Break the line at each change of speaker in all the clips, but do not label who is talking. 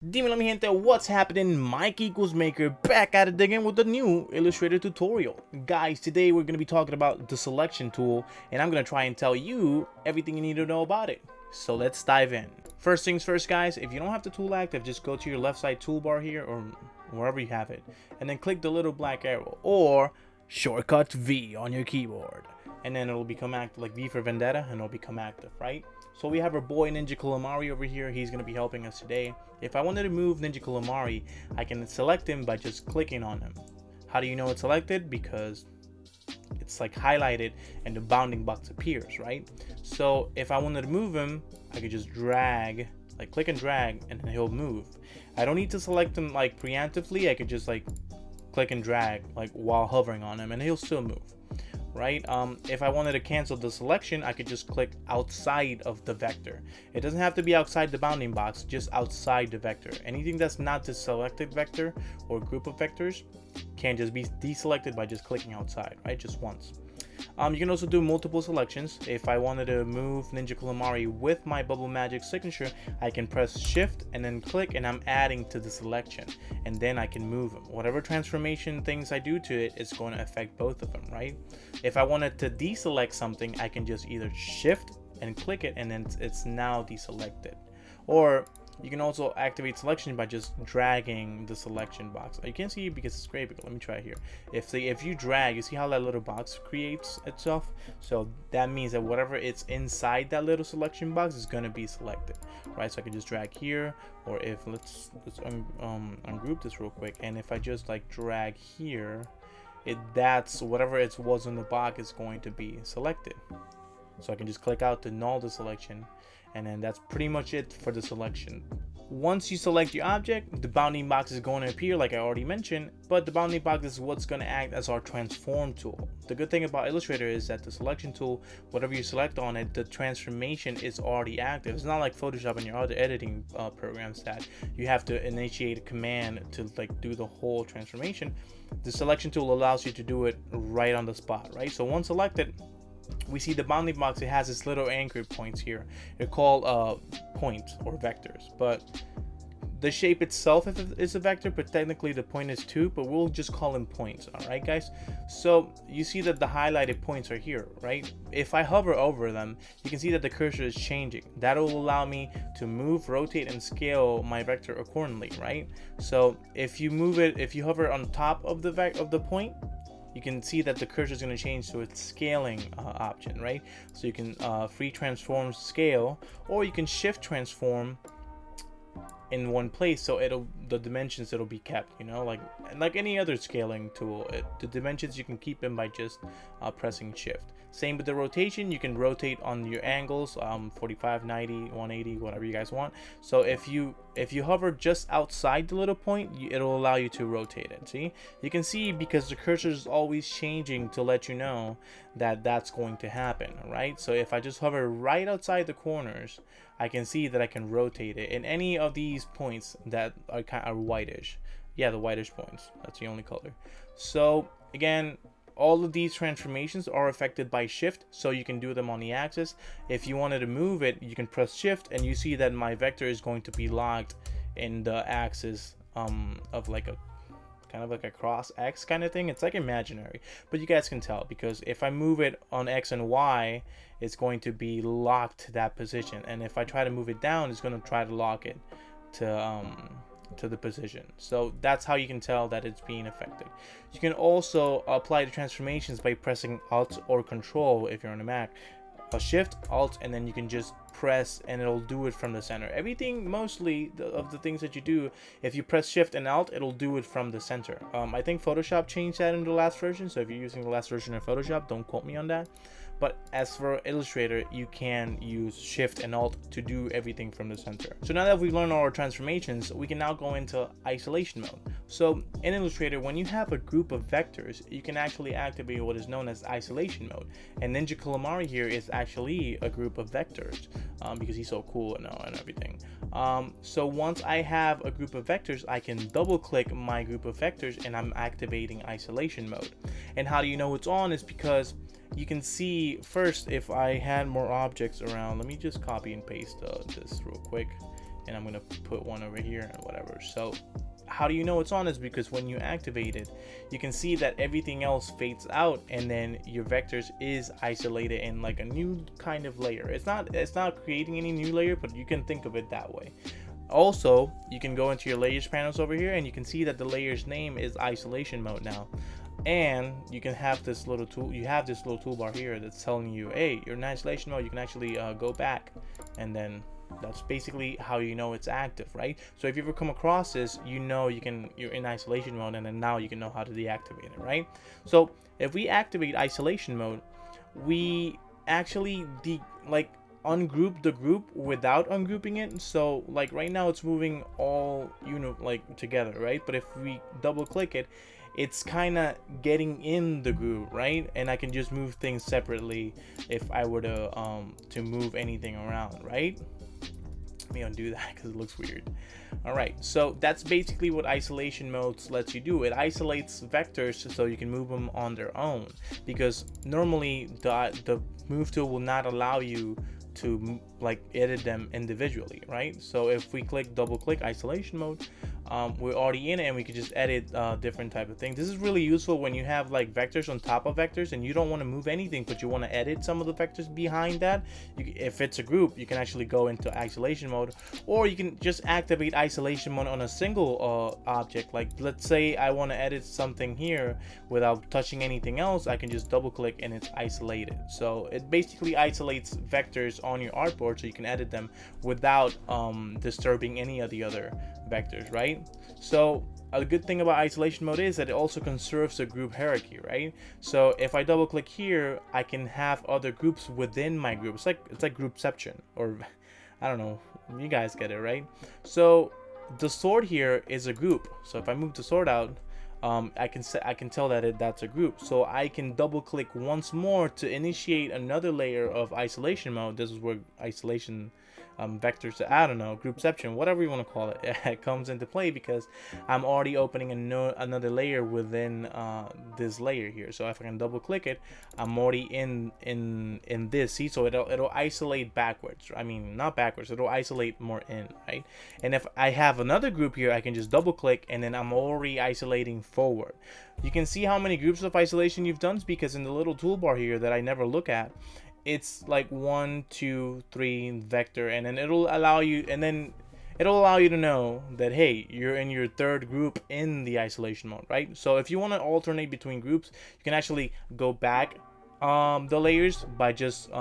Dímelo mi gente, what's happening? Mike equals Maker back at it again with the new Illustrator tutorial. Guys, today we're going to be talking about the selection tool, and I'm going to try and tell you everything you need to know about it. So let's dive in. First things first, guys, if you don't have the tool active, just go to your left side toolbar here or wherever you have it, and then click the little black arrow or shortcut V on your keyboard. And then it'll become active, like V for Vendetta, and it'll become active, right? So we have our boy Ninja Calamari over here. He's going to be helping us today. If I wanted to move Ninja Calamari, I can select him by just clicking on him. How do you know it's selected? Because it's like highlighted and the bounding box appears, right? So if I wanted to move him, I could just drag, like click and drag, and then he'll move. I don't need to select him like preemptively. I could just like click and drag like while hovering on him and he'll still move, right? If I wanted to cancel the selection, I could just click outside of the vector. It doesn't have to be outside the bounding box, just outside the vector. Anything that's not the selected vector or group of vectors can just be deselected by just clicking outside, right? Just once. You can also do multiple selections. If I wanted to move Ninja Calamari with my Bubble Magic signature, I can press shift and then click, and I'm adding to the selection, and then I can move them. Whatever transformation things I do to it is going to affect both of them, right? If I wanted to deselect something, I can just either shift and click it, and then it's now deselected. Or you can also activate selection by just dragging the selection box. You can't see it because it's gray, but let me try here. If you drag, you see how that little box creates itself? So that means that whatever it's inside that little selection box is going to be selected, right? So I can just drag here, or if let's ungroup this real quick, and if I just like drag here, that's whatever it was in the box is going to be selected. So I can just click out to null the selection, and then that's pretty much it for the selection. Once you select your object, the bounding box is going to appear like I already mentioned, but the bounding box is what's going to act as our transform tool. The good thing about Illustrator is that the selection tool, whatever you select on it, the transformation is already active. It's not like Photoshop and your other editing programs that you have to initiate a command to like do the whole transformation. The selection tool allows you to do it right on the spot, right? So once selected, we see the bounding box. It has its little anchor points here. They're called points or vectors, but the shape itself is a vector, but technically the point is too, but we'll just call them points. All right, guys? So you see that the highlighted points are here, right? If I hover over them, you can see that the cursor is changing. That will allow me to move, rotate, and scale my vector accordingly, right? So if you move it, if you hover on top of the point, you can see that the cursor is going to change to its scaling option, right? So you can free transform scale, or you can shift transform in one place, so the dimensions it'll be kept, you know, like any other scaling tool. The dimensions you can keep them by just pressing shift. Same with the rotation. You can rotate on your angles, 45, 90, 180, whatever you guys want. So if you hover just outside the little point, it'll allow you to rotate it. See, you can see because the cursor is always changing to let you know that that's going to happen, right? So if I just hover right outside the corners, I can see that I can rotate it in any of these points that are kind of whitish. Yeah, the whitish points. That's the only color. So again, all of these transformations are affected by shift, so you can do them on the axis. If you wanted to move it, you can press shift, and you see that my vector is going to be locked in the axis of like a kind of like a cross X kind of thing. It's like imaginary, but you guys can tell because if I move it on X and Y, it's going to be locked to that position, and if I try to move it down, it's going to try to lock it to the position. So that's how you can tell that it's being affected. You can also apply the transformations by pressing Alt or Control if you're on a Mac. Shift, Alt, and then you can just press and it'll do it from the center. Everything, mostly of the things that you do, if you press Shift and Alt, it'll do it from the center. I think Photoshop changed that in the last version, so if you're using the last version of Photoshop, don't quote me on that. But as for Illustrator, you can use Shift and Alt to do everything from the center. So now that we've learned all our transformations, we can now go into isolation mode. So in Illustrator, when you have a group of vectors, you can actually activate what is known as isolation mode. And Ninja Calamari here is actually a group of vectors because he's so cool and everything. So once I have a group of vectors, I can double click my group of vectors and I'm activating isolation mode. And how do you know it's on is because you can see first if I had more objects around. Let me just copy and paste this real quick, and I'm gonna put one over here and whatever. So how do you know it's on is because when you activate it, you can see that everything else fades out, and then your vectors is isolated in like a new kind of layer. It's not creating any new layer, but you can think of it that way. Also, you can go into your layers panels over here, and you can see that the layer's name is isolation mode now. And you can have this little tool, you have this little toolbar here that's telling you, hey, you're in isolation mode. You can actually go back, and then that's basically how you know it's active, right? So if you ever come across this, you know you're in isolation mode, and then now you can know how to deactivate it, right? So if we activate isolation mode, we actually ungroup the group without ungrouping it. So like right now it's moving all like together, right? But if we double click it, it's kind of getting in the group, right? And I can just move things separately if I were to move anything around, right? Let me undo that because it looks weird. All right, so that's basically what isolation modes lets you do. It isolates vectors so you can move them on their own, because normally the move tool will not allow you to like edit them individually, right? So if we double click isolation mode, we're already in it, and we can just edit different type of things. This is really useful when you have like vectors on top of vectors and you don't want to move anything, but you want to edit some of the vectors behind that. If it's a group, you can actually go into isolation mode, or you can just activate isolation mode on a single object. Like let's say I want to edit something here without touching anything else, I can just double click and it's isolated. So it basically isolates vectors on your artboard so you can edit them without disturbing any of the other vectors, right? So a good thing about isolation mode is that it also conserves the group hierarchy, right? So if I double click here, I can have other groups within my group. It's like groupception, or I don't know, you guys get it, right? So the sword here is a group. So if I move the sword out, I can tell that that's a group. So I can double click once more to initiate another layer of isolation mode. This is where isolation vectors, I don't know, groupception, whatever you want to call it, it comes into play, because I'm already opening another layer within this layer here. So if I can double click it, I'm already in this. See, so it'll isolate backwards. I mean, not backwards, it'll isolate more in, right? And if I have another group here, I can just double click, and then I'm already isolating forward. You can see how many groups of isolation you've done, because in the little toolbar here that I never look at, it's like 1, 2, 3 vector, and then it'll allow you to know that, hey, you're in your third group in the isolation mode, right? So if you want to alternate between groups, you can actually go back the layers by just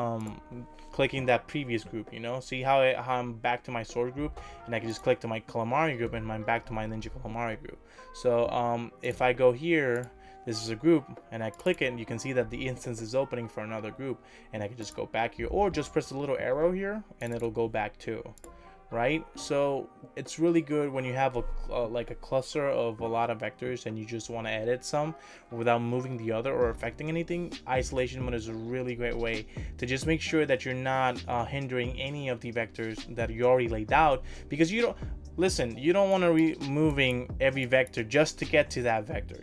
clicking that previous group. See how I'm back to my sword group, and I can just click to my calamari group, and I'm back to my ninja calamari group. So if I go here, this is a group, and I click it, and you can see that the instance is opening for another group, and I can just go back here, or just press the little arrow here and it'll go back too, right? So it's really good when you have like a cluster of a lot of vectors and you just want to edit some without moving the other or affecting anything. Isolation mode is a really great way to just make sure that you're not hindering any of the vectors that you already laid out, because you don't want to be moving every vector just to get to that vector,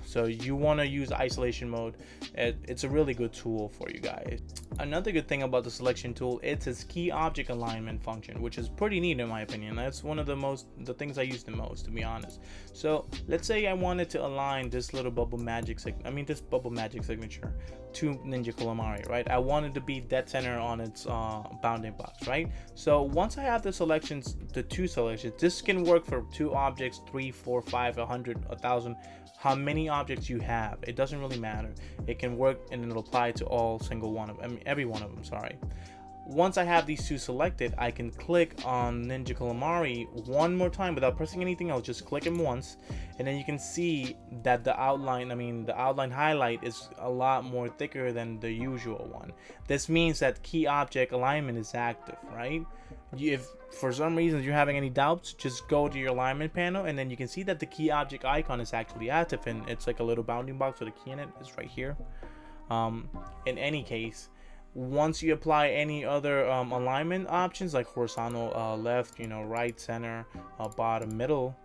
so you want to use isolation mode. It's a really good tool for you guys. Another good thing about the selection tool, it's its key object alignment function, which is pretty neat in my opinion. That's one of the things I use the most, to be honest. So let's say I wanted to align this little bubble magic signature to Ninja Calamari, right? I wanted to be dead center on its bounding box, right? So once I have the two selections, this can work for 2 objects, 3, 4, 5, 100, 1,000, how many objects you have. It doesn't really matter. It can work, and it'll apply to every one of them, sorry. Once I have these 2 selected, I can click on Ninja Calamari one more time without pressing anything else. Just click him once, and then you can see that the outline highlight is a lot more thicker than the usual one. This means that key object alignment is active, right? If for some reason you're having any doubts, just go to your alignment panel, and then you can see that the key object icon is actually active, and it's like a little bounding box with a key in it. It's right here. In any case, once you apply any other alignment options like horizontal, left, right, center, bottom, middle,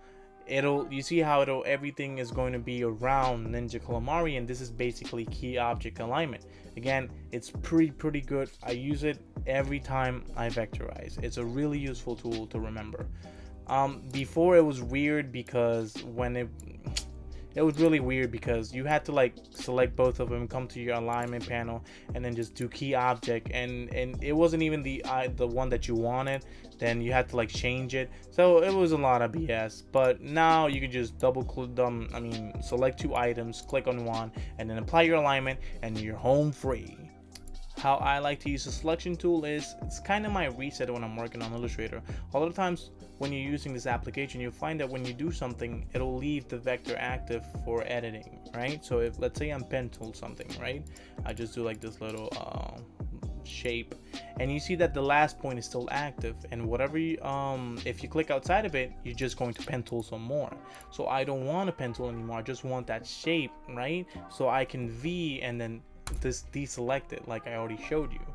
you see how everything is going to be around Ninja Calamari, and this is basically key object alignment. Again, it's pretty good. I use it every time I vectorize. It's a really useful tool to remember. Before it was weird because it was really weird because you had to like select both of them, come to your alignment panel, and then just do key object, and it wasn't even the one that you wanted. Then you had to like change it, so it was a lot of BS. But now you can just double click select 2 items, click on one, and then apply your alignment, and you're home free. How I like to use the selection tool is it's kind of my reset when I'm working on Illustrator. A lot of times when you're using this application, you'll find that when you do something, it'll leave the vector active for editing, right? So if let's say I'm pen tool something, right? I just do like this little shape, and you see that the last point is still active, and whatever you if you click outside of it, you're just going to pen tool some more. So I don't want a pen tool anymore. I just want that shape, right? So I can V and then this deselect it like I already showed you,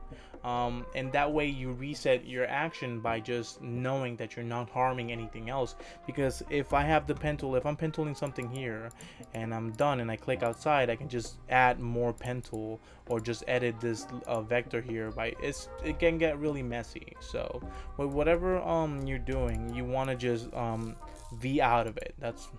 and that way you reset your action by just knowing that you're not harming anything else. Because if I have the pen tool, if I'm pen tooling something here and I'm done and I click outside, I can just add more pen tool or just edit this vector here by it can get really messy. So with whatever you're doing, you want to just V out of it. That's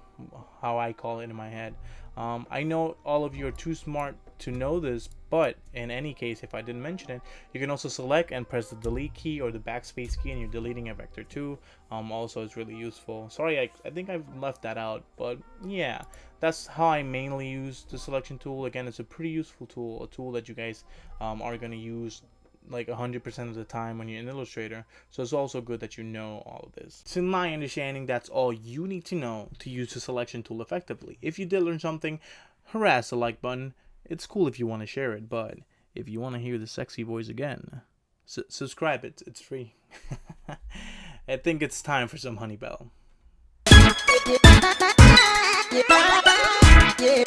how I call it in my head. I know all of you are too smart to know this, but in any case, if I didn't mention it, you can also select and press the delete key or the backspace key, and you're deleting a vector too. Also, it's really useful. Sorry, I think I've left that out, but yeah, that's how I mainly use the selection tool. Again, it's a pretty useful tool, a tool that you guys are going to use like 100% of the time when you're in Illustrator. So it's also good that you know all of this. To my understanding, that's all you need to know to use the selection tool effectively. If you did learn something, harass the like button. It's cool if you want to share it, but if you want to hear the sexy voice again, subscribe. It's free. I think it's time for some Honey Bell. Yeah.